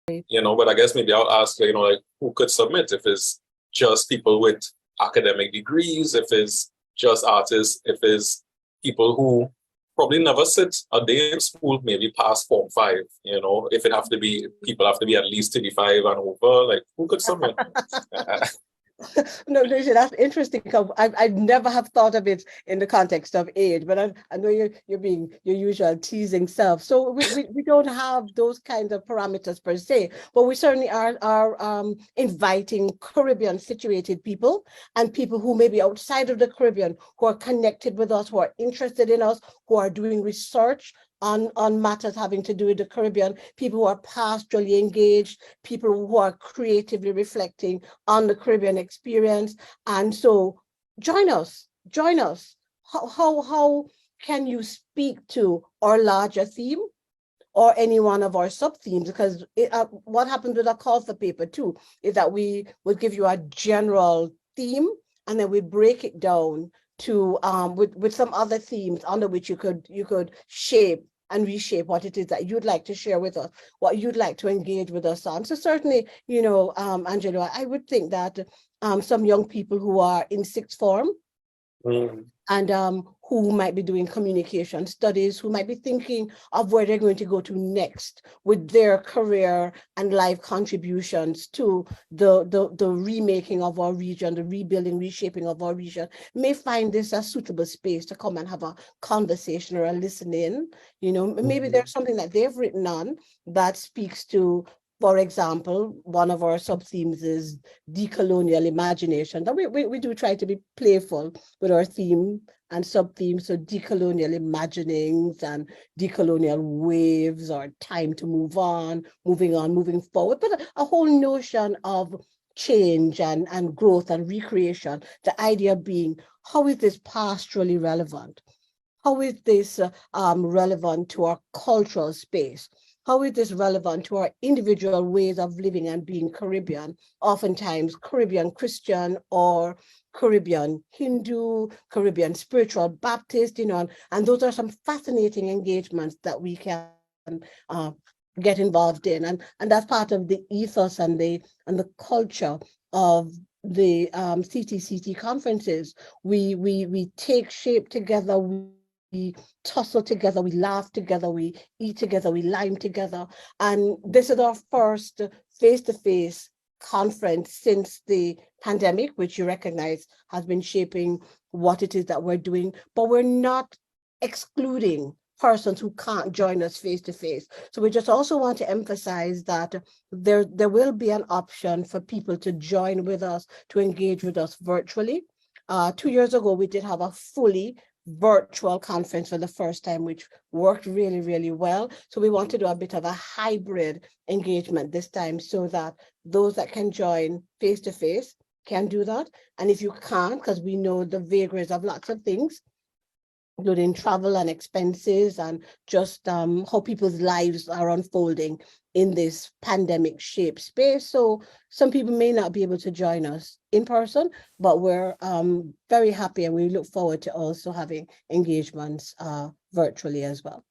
But I guess maybe I'll ask, like who could submit, if it's just people with academic degrees, if it's just artists, if it's people who probably never sit a day in school, maybe past Form 5, if it have to be, people have to be at least 35 and over, like who could submit? No, that's interesting. I never have thought of it in the context of age, but I know you're being your usual teasing self. So we don't have those kinds of parameters per se, but we certainly are inviting Caribbean situated people and people who may be outside of the Caribbean, who are connected with us, who are interested in us, who are doing research on matters having to do with the Caribbean, people who are pastorally engaged, people who are creatively reflecting on the Caribbean experience. And so join us. How can you speak to our larger theme or any one of our sub-themes? Because what happens with a call for paper too is that we will give you a general theme and then we break it down to with some other themes under which you could shape and reshape what it is that you'd like to share with us, what you'd like to engage with us on. So certainly, Angelo, I would think that some young people who are in sixth form and who might be doing communication studies, who might be thinking of where they're going to go to next with their career and life contributions to the remaking of our region, the rebuilding, reshaping of our region, may find this a suitable space to come and have a conversation or a listen in. Maybe there's something that they've written on that speaks to, for example, one of our sub-themes is decolonial imagination. That we do try to be playful with our theme and sub-themes, so decolonial imaginings and decolonial waves, or time to move on, moving forward, but a whole notion of change and growth and recreation. The idea being, how is this pastorally relevant? How is this relevant to our cultural space? How is this relevant to our individual ways of living and being Caribbean, oftentimes Caribbean Christian or Caribbean Hindu, Caribbean spiritual Baptist, and those are some fascinating engagements that we can get involved in. And that's part of the ethos and the culture of the CTCT conferences. We take shape together, we tussle together, we laugh together, we eat together, we lime together. And this is our first face-to-face conference since the pandemic, which you recognize has been shaping what it is that we're doing, but we're not excluding persons who can't join us face-to-face. So we just also want to emphasize that there will be an option for people to join with us, to engage with us virtually. 2 years ago, we did have a fully virtual conference for the first time, which worked really, really well. So we want to do a bit of a hybrid engagement this time, so that those that can join face-to-face can do that. And if you can't, because we know the vagaries of lots of things, including travel and expenses and just how people's lives are unfolding in this pandemic shaped space. So some people may not be able to join us in person, but we're very happy and we look forward to also having engagements virtually as well.